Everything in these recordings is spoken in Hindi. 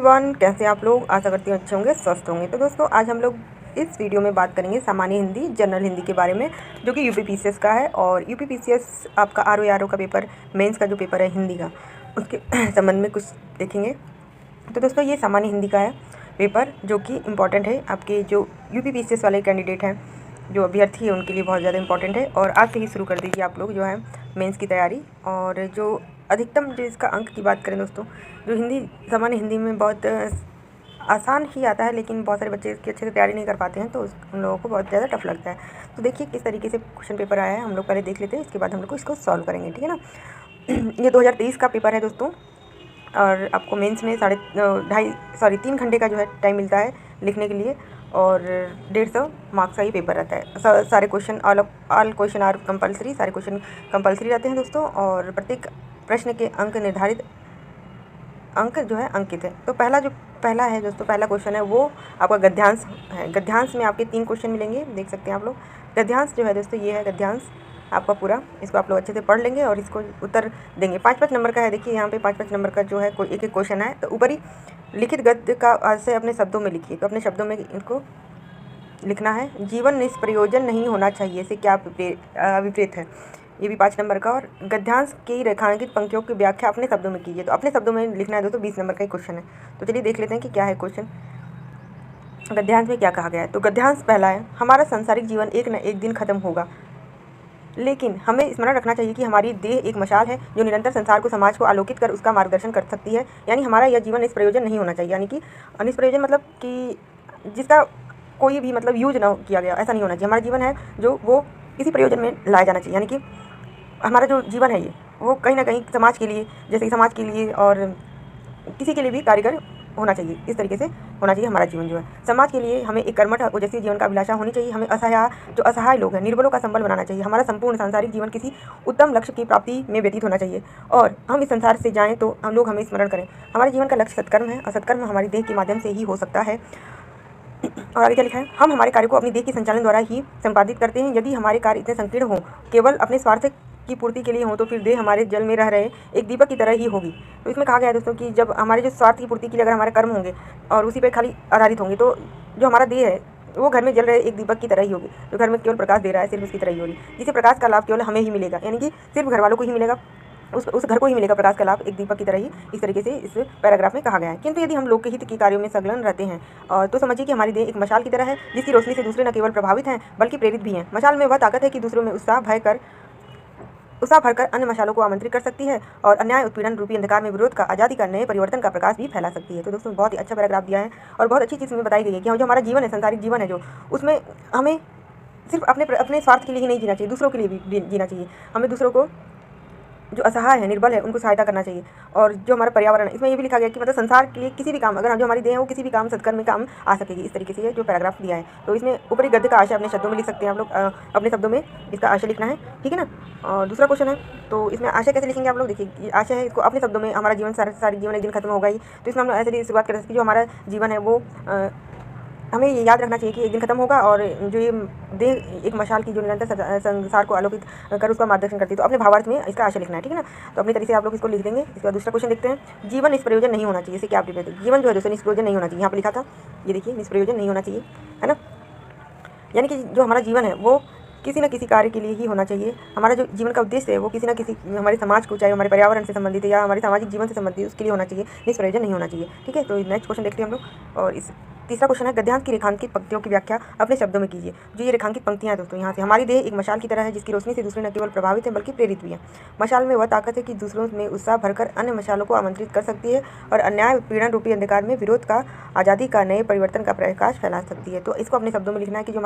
एवरीवन, कैसे आप लोग? आशा करती हूँ अच्छे होंगे, स्वस्थ होंगे। तो दोस्तों, आज हम लोग इस वीडियो में बात करेंगे सामान्य हिंदी, जनरल हिंदी के बारे में, जो कि यूपीपीसीएस का है। और यूपीपीसीएस आपका आरओ का पेपर, मेंस का जो पेपर है हिंदी का, उसके संबंध में कुछ देखेंगे। तो दोस्तों, ये सामान्य हिंदी का है पेपर, जो कि इम्पॉर्टेंट है आपके जो यूपीपीसीएस वाले कैंडिडेट हैं, जो अभ्यर्थी है, उनके लिए बहुत ज़्यादा इंपॉर्टेंट है। और आज से ही शुरू कर दीजिए आप लोग जो है मेंस की तैयारी। और जो अधिकतम जो इसका अंक की बात करें दोस्तों, जो हिंदी सामान्य हिंदी में बहुत आसान ही आता है, लेकिन बहुत सारे बच्चे इसकी अच्छे से तैयारी नहीं कर पाते हैं, तो उन लोगों को बहुत ज़्यादा टफ लगता है। तो देखिए किस तरीके से क्वेश्चन पेपर आया है, हम लोग पहले देख लेते हैं, इसके बाद हम लोग इसको सॉल्व करेंगे, ठीक है ना। ये 2023 का पेपर है दोस्तों, और आपको मेंस में 3 घंटे का जो है टाइम मिलता है लिखने के लिए, और 150 मार्क्स का ये पेपर रहता है। सारे question all question are compulsory, सारे क्वेश्चन कंपलसरी रहते हैं दोस्तों, और प्रत्येक प्रश्न के अंक निर्धारित अंक जो है अंकित है। तो पहला है दोस्तों, पहला क्वेश्चन है वो आपका गद्यांश है। गद्यांश में आपके 3 क्वेश्चन मिलेंगे, देख सकते हैं आप लोग। गद्यांश जो है दोस्तों, ये है गद्यांश आपका पूरा, इसको आप लोग अच्छे से पढ़ लेंगे और इसको उत्तर देंगे। 5-5 नंबर का है। देखिए यहाँ पे 5-5 नंबर का जो है कोई एक क्वेश्चन है। तो ऊपरी लिखित गद्य का से अपने शब्दों में लिखिए, तो अपने शब्दों में इनको लिखना है। जीवन निष्प्रयोजन नहीं होना चाहिए से क्या विपरीत है, ये भी 5 नंबर का। और गद्यांश की रेखांकित पंक्तियों की व्याख्या अपने शब्दों में कीजिए, तो अपने शब्दों में लिखना है दोस्तों। 20 नंबर का ही क्वेश्चन है। तो चलिए देख लेते हैं कि क्या है क्वेश्चन, गद्यांश में क्या कहा गया है। तो गद्यांश पहला है, हमारा सांसारिक जीवन एक न एक दिन खत्म होगा, लेकिन हमें स्मरण रखना चाहिए कि हमारी देह एक मशाल है जो निरंतर संसार को, समाज को आलोकित कर उसका मार्गदर्शन कर सकती है। यानी हमारा यह जीवन निष्प्रयोजन नहीं होना चाहिए, यानी कि निष्प्रयोजन मतलब कि जिसका कोई भी मतलब यूज ना किया गया, ऐसा नहीं होना चाहिए। हमारा जीवन है जो वो किसी प्रयोजन में लाया जाना चाहिए, यानी कि हमारा जो जीवन है ये वो कहीं ना कहीं समाज के लिए, जैसे कि समाज के लिए और किसी के लिए भी कार्यकर होना चाहिए। इस तरीके से होना चाहिए हमारा जीवन जो है। समाज के लिए हमें एक कर्मठ ओजस्वी जीवन का अभिलाषा होनी चाहिए। हमें असहाय लोग हैं, निर्बलों का संबल बनाना चाहिए। हमारा संपूर्ण सांसारिक जीवन किसी उत्तम लक्ष्य की प्राप्ति में व्यतीत होना चाहिए, और हम इस संसार से जाएं तो हम लोग हमें स्मरण करें। हमारे जीवन का लक्ष्य सत्कर्म है, और सत्कर्म हमारी देह के माध्यम से ही हो सकता है। और आगे क्या लिखा है, हम हमारे कार्य को अपनी देह के संचालन द्वारा ही संपादित करते हैं। यदि हमारे कार्य इतने संकीर्ण हों, केवल अपने स्वार्थ की पूर्ति के लिए हों, तो फिर देह हमारे जल में रह रहे एक दीपक की तरह ही होगी। तो इसमें कहा गया है दोस्तों कि जब हमारे जो स्वार्थ की पूर्ति के लिए अगर हमारे कर्म होंगे और उसी पे खाली आधारित होंगे, तो जो हमारा देह है वो घर में जल रहे एक दीपक की तरह ही होगी, जो घर में केवल प्रकाश दे रहा है, सिर्फ उसकी तरह ही होगी, जिसे प्रकाश का लाभ केवल हमें ही मिलेगा, यानी कि सिर्फ घर वालों को ही मिलेगा, उस घर को ही मिलेगा प्रकाश का लाभ, एक दीपक की तरह ही। इस तरीके से इस पैराग्राफ में कहा गया है। किंतु यदि हम लोग के हित के कार्यों में संलग्न रहते हैं, तो समझिए कि हमारी देह एक मशाल की तरह है, जिसकी रोशनी से दूसरे न केवल प्रभावित हैं बल्कि प्रेरित भी हैं। मशाल में वह ताकत है कि दूसरों में उत्साह भरकर अन्य मशालों को आमंत्रित कर सकती है, और अन्याय उत्पीड़न रूपी अंधकार में विरोध का, आज़ादी का, नए परिवर्तन का प्रकाश भी फैला सकती है। तो दोस्तों, बहुत ही अच्छा पैराग्राफ दिया है, और बहुत अच्छी चीज़ में बताई गई है कि जो हमारा जीवन है, संसारिक जीवन है, जो उसमें हमें सिर्फ अपने स्वार्थ के लिए ही नहीं जीना चाहिए, दूसरों के लिए भी जीना चाहिए। हमें दूसरों को, जो असहाय है, निर्बल है, उनको सहायता करना चाहिए। और जो हमारा पर्यावरण है, इसमें ये भी लिखा गया कि मतलब संसार के लिए किसी भी काम, अगर जो हमारी देह है वो किसी भी काम सत्कर्म में काम आ सकेगी। इस तरीके से ये जो पैराग्राफ दिया है, तो इसमें ऊपरी गद्य का आशय अपने शब्दों में लिख सकते हैं आप लोग, अपने शब्दों में इसका आशय लिखना है, ठीक है ना। और दूसरा क्वेश्चन है, तो इसमें आशय कैसे लिखेंगे आप लोग, देखिए आशय है, इसको अपने शब्दों में, हमारा जीवन सारी जीवन एक दिन खत्म होगा ही, तो इसमें हम ऐसे शुरुआत कर सकते हैं कि जो हमारा जीवन है वो हमें ये याद रखना चाहिए कि एक दिन खत्म होगा, और जो ये देह एक मशाल की जो निरंतर संसार को आलोकित कर उसका मार्गदर्शन करती है। तो अपने भावार्थ में इसका आशय लिखना है, ठीक है ना। तो अपनी तरीके से आप लोग इसको लिख देंगे। इसके बाद दूसरा क्वेश्चन देखते हैं, जीवन निष्प्रयोजन नहीं होना चाहिए, इसे क्या विपरीत है। जीवन जो है दोस्तों निष्प्रयोजन नहीं होना चाहिए, यहाँ पर लिखा था, ये देखिए निष्प्रयोजन नहीं होना चाहिए, है ना। यानी कि जो हमारा जीवन है वो किसी न किसी कार्य के लिए ही होना चाहिए। हमारा जो जीवन का उद्देश्य है वो किसी न किसी, हमारे समाज को, चाहे हमारे पर्यावरण से संबंधित है या हमारे सामाजिक जीवन से संबंधित, उसके लिए होना चाहिए, निष्प्रयोजन नहीं होना चाहिए, ठीक है। तो नेक्स्ट क्वेश्चन देखते हैं हम लोग। और इस तीसरा क्वेश्चन है, गद्यांश की रेखांकित पंक्तियों की व्याख्या अपने शब्दों में कीजिए। जो ये रेखांकित पंक्तियां हैं दोस्तों, यहाँ से, हमारी देह एक मशाल की तरह है, जिसकी रोशनी से दूसरे न केवल प्रभावित हैं बल्कि प्रेरित भी हैं। मशाल में वह ताकत है कि दूसरों में उत्साह भरकर अन्य मशालों को आमंत्रित कर सकती है, और अन्याय उत्पीड़न रूपी अंधकार में विरोध का, आज़ादी का, नए परिवर्तन का प्रकाश फैला सकती है। तो इसको अपने शब्दों में लिखना है कि जो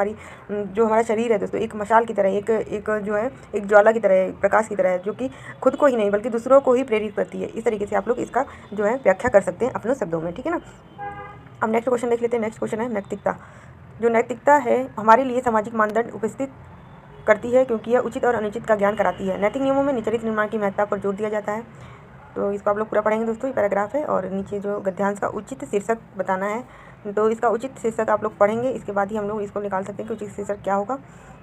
हमारा शरीर है दोस्तों, एक मशाल की तरह, एक जो है एक ज्वाला की तरह, प्रकाश की तरह है, जो कि खुद को ही नहीं बल्कि दूसरों को ही प्रेरित करती है। इस तरीके से आप लोग इसका जो है व्याख्या कर सकते हैं अपने शब्दों में, ठीक है ना। अब नेक्स्ट क्वेश्चन देख लेते हैं। नेक्स्ट क्वेश्चन है नैतिकता। जो नैतिकता है हमारे लिए सामाजिक मानदंड उपस्थित करती है, क्योंकि यह उचित और अनुचित का ज्ञान कराती है। नैतिक नियमों में चरित्र निर्माण की महत्ता पर जोर दिया जाता है। तो इसको आप लोग पूरा पढ़ेंगे दोस्तों, ये पैराग्राफ है। और नीचे जो गद्यांश का उचित शीर्षक बताना है, तो इसका उचित शीर्षक आप लोग पढ़ेंगे, इसके बाद ही हम लोग इसको निकाल सकते हैं कि उचित शीर्षक क्या होगा।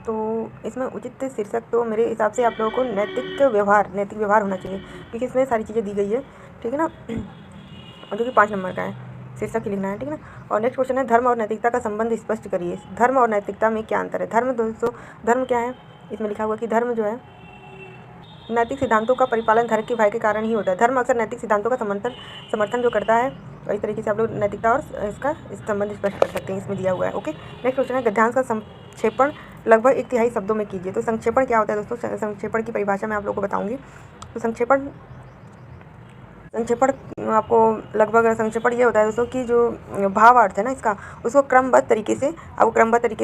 तो इसमें उचित शीर्षक तो मेरे हिसाब से आप लोगों को नैतिक व्यवहार होना चाहिए, क्योंकि इसमें सारी चीज़ें दी गई है, ठीक है ना, और जो कि 5 नंबर का है। शीर्षक ही लिखना है, ठीक है ना। और नेक्स्ट क्वेश्चन है धर्म और नैतिकता का संबंध स्पष्ट करिए। धर्म और नैतिकता में क्या अंतर है? धर्म दोस्तों, धर्म क्या है? इसमें लिखा हुआ कि धर्म जो है नैतिक सिद्धांतों का परिपालन धर्म के भय के कारण ही होता है। धर्म अक्सर नैतिक सिद्धांतों का समर्थन जो करता है। तो इस तरीके से आप लोग नैतिकता और इसका संबंध स्पष्ट कर सकते हैं, इसमें दिया हुआ है। ओके, नेक्स्ट क्वेश्चन है गद्यांश का संक्षेपण लगभग 1/3 शब्दों में कीजिए। तो संक्षेपण क्या होता है दोस्तों? संक्षेपण की परिभाषा मैं आप लोग को बताऊंगी। तो संक्षेपण आपको लगभग संक्षेपण ये होता है दोस्तों कि जो भावार्थ है ना इसका, उसको क्रमबद्ध तरीके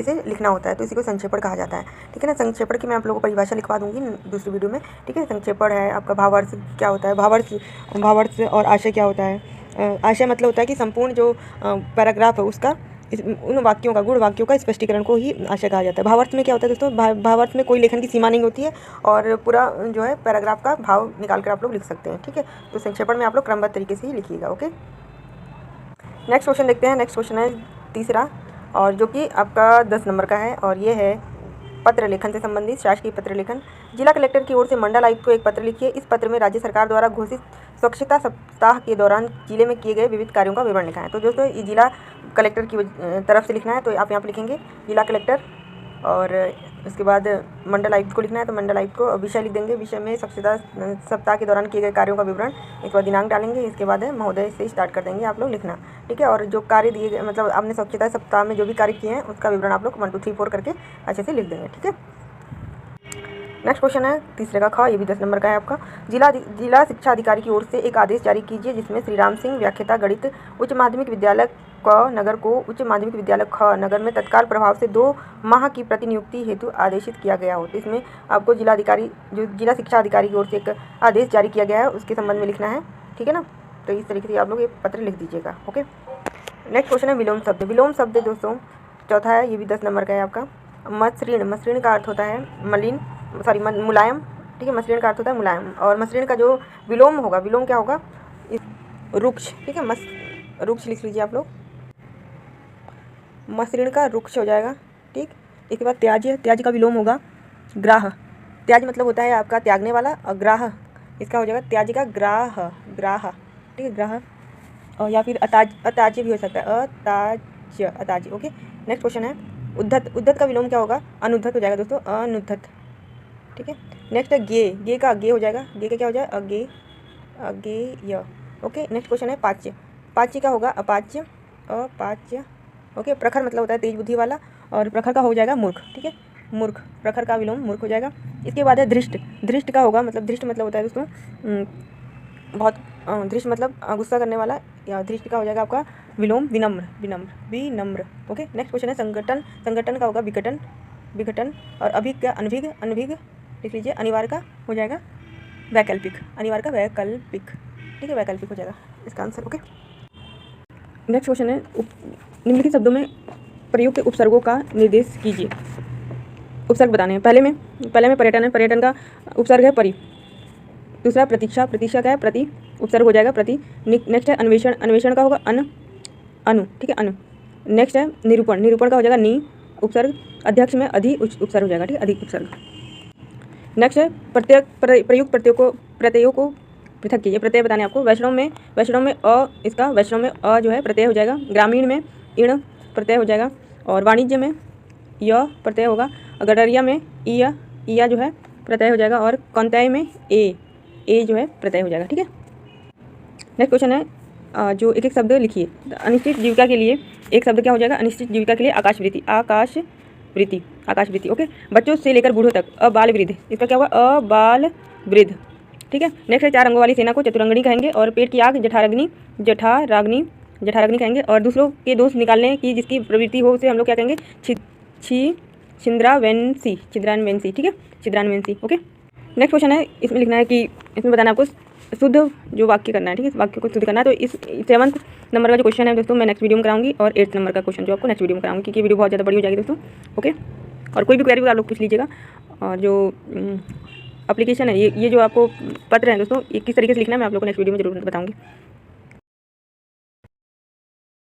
से लिखना होता है। तो इसी को संक्षेपण कहा जाता है, ठीक है ना। संक्षेपण की मैं आप लोगों को परिभाषा लिखवा दूंगी दूसरी वीडियो में, ठीक है। संक्षेपण है आपका भावार्थ क्या होता है, भावार्थ और आशय क्या होता है। आशय मतलब होता है कि संपूर्ण जो पैराग्राफ है उसका उन वाक्यों का, गुण वाक्यों का स्पष्टीकरण को ही आशय कहा जाता है। भावार्थ में क्या होता है दोस्तों? भावार्थ में कोई लेखन की सीमा नहीं होती है और पूरा जो है पैराग्राफ का भाव निकाल कर आप लोग लिख सकते हैं, ठीक है। तो संक्षेपण में आप लोग क्रमबद्ध तरीके से ही लिखिएगा। ओके, नेक्स्ट क्वेश्चन देखते हैं। नेक्स्ट क्वेश्चन है तीसरा, और जो कि आपका 10 नंबर का है, और ये है पत्र लेखन से संबंधित, शासकीय पत्र लेखन। जिला कलेक्टर की ओर से मंडल आयुक्त को एक पत्र लिखिए। इस पत्र में राज्य सरकार द्वारा घोषित स्वच्छता सप्ताह के दौरान जिले में किए गए विविध कार्यों का विवरण लिखा है। तो दोस्तों ये जिला कलेक्टर की तरफ से लिखना है, तो आप यहाँ पर लिखेंगे जिला कलेक्टर, और उसके बाद मंडल आयुक्त को लिखना है। तो मंडल आयुक्त को विषय लिख देंगे, विषय में स्वच्छता सप्ताह के दौरान किए गए कार्यों का विवरण, इसके बाद दिनांक डालेंगे, इसके बाद महोदय से स्टार्ट कर देंगे आप लोग लिखना, ठीक है। और जो कार्य दिए गए, मतलब आपने स्वच्छता सप्ताह में जो भी कार्य किए हैं उसका विवरण आप लोग 1 2 3 4 करके अच्छे से लिख देंगे, ठीक है। नेक्स्ट क्वेश्चन है तीसरे का ख, ये भी 10 नंबर का है आपका। जिला शिक्षा अधिकारी की ओर से एक आदेश जारी कीजिए जिसमें श्री राम सिंह व्याख्याता गणित उच्च माध्यमिक विद्यालय क नगर को उच्च माध्यमिक विद्यालय ख नगर में तत्काल प्रभाव से 2 माह की प्रतिनियुक्ति हेतु आदेशित किया गया हो। तो इसमें आपको जिला शिक्षा अधिकारी की ओर से एक आदेश जारी किया गया है उसके संबंध में लिखना है, ठीक है ना। तो इस तरीके से आप लोग ये पत्र लिख दीजिएगा। ओके, नेक्स्ट क्वेश्चन है विलोम शब्द। विलोम शब्द दोस्तों चौथा है, ये भी 10 नंबर का है आपका। मसृण का अर्थ होता है मुलायम, ठीक है। मसृण का अर्थ होता है मुलायम, और मसृण का जो विलोम होगा, विलोम क्या होगा? रुक्ष, ठीक है। रुक्ष लिख लीजिए आप लोग, मसृण का रुक्ष हो जाएगा, ठीक। इसके बाद त्याज्य का विलोम होगा ग्राह। त्याज्य मतलब होता है आपका त्यागने वाला, और ग्राह इसका हो जाएगा त्याज्य का ग्राह, ठीक है, ग्राह। और या फिर अताज्य भी हो सकता है, अताज्य। ओके, नेक्स्ट क्वेश्चन है उद्धत का विलोम क्या होगा? अनुद्धत हो जाएगा दोस्तों, अनुद्धत, ठीक है। नेक्स्ट है गे का गे हो जाएगा, गे का क्या हो जाएगा? अगेय। ओके, नेक्स्ट क्वेश्चन है पाच्य का होगा अपाच्य, ओके। प्रखर मतलब होता है तेज बुद्धि वाला, और प्रखर का हो जाएगा मूर्ख, ठीक है, मूर्ख। प्रखर का विलोम मूर्ख हो जाएगा। इसके बाद है धृष्ट का होगा, मतलब धृष्ट मतलब होता है दोस्तों बहुत धृष्ट मतलब गुस्सा करने वाला, या धृष्ट का हो जाएगा आपका विलोम विनम्र। ओके, नेक्स्ट क्वेश्चन है संगठन का होगा विघटन, और अभिग का अनभिग लिख लीजिए। अनिवार्य का हो जाएगा वैकल्पिक, ठीक है, वैकल्पिक हो जाएगा इसका आंसर। ओके, नेक्स्ट क्वेश्चन है निम्नलिखित शब्दों में प्रयुक्त उपसर्गों का निर्देश कीजिए। उपसर्ग बताने हैं। पहले में पर्यटन है, पर्यटन का उपसर्ग है परि। दूसरा प्रतीक्षा क्या है? प्रति, उपसर्ग हो जाएगा प्रति। नेक्स्ट है अन्वेषण का होगा अनु, ठीक है, अनु। नेक्स्ट है निरूपण का हो जाएगा नि, उपसर्ग। अध्यक्ष में अधि, उपसर्ग हो जाएगा, ठीक है, अधिक उपसर्ग। नेक्स्ट है प्रयुक्त प्रत्ययों को पृथक कीजिए। प्रत्यय बताने आपको। वैष्णव में इसका वैष्णव में जो है प्रत्यय हो जाएगा। ग्रामीण में इण प्रत्यय हो जाएगा, और वाणिज्य में य प्रत्यय होगा। गडरिया में इया जो है प्रत्यय हो जाएगा, और कौंतेय में ए जो है प्रत्यय हो जाएगा, ठीक है। नेक्स्ट क्वेश्चन है जो एक शब्द लिखिए। अनिश्चित जीविका के लिए एक शब्द क्या हो जाएगा? अनिश्चित जीविका के लिए आकाशवृत्ति। ओके, बच्चों से लेकर बूढ़ों तक अबाल वृद्ध, इसका क्या होगा? अबाल वृद्ध, ठीक है। नेक्स्ट है 4 अंगों वाली सेना को चतुरंगनी कहेंगे, और पेट की आग जठाराग्नि कहेंगे, और दूसरों के दोष निकालने की जिसकी प्रवृत्ति हो उसे हम लोग क्या कहेंगे? छिद्रान्वेंसी, ठीक है, छिद्रान्वेंसी। ओके, नेक्स्ट क्वेश्चन है, इसमें लिखना है कि इसमें बताना आपको शुद्ध जो वाक्य करना है, ठीक है, वाक्य को शुद्ध करना है। तो इस 7 नंबर का जो क्वेश्चन है दोस्तों मैं नेक्स्ट वीडियो में कराऊंगी, और 8 नंबर का क्वेश्चन जो आपको नेक्स्ट वीडियो में कराऊंगी, क्योंकि वीडियो बहुत ज़्यादा बड़ी हो जाएगी दोस्तों। ओके, और कोई भी क्वेरी आप लोग पूछ लीजिएगा। और जो एप्लीकेशन है ये जो आपको पत्र है दोस्तों, ये किस तरीके से लिखना है मैं आप लोगों को नेक्स्ट वीडियो में जरूर बताऊँगी।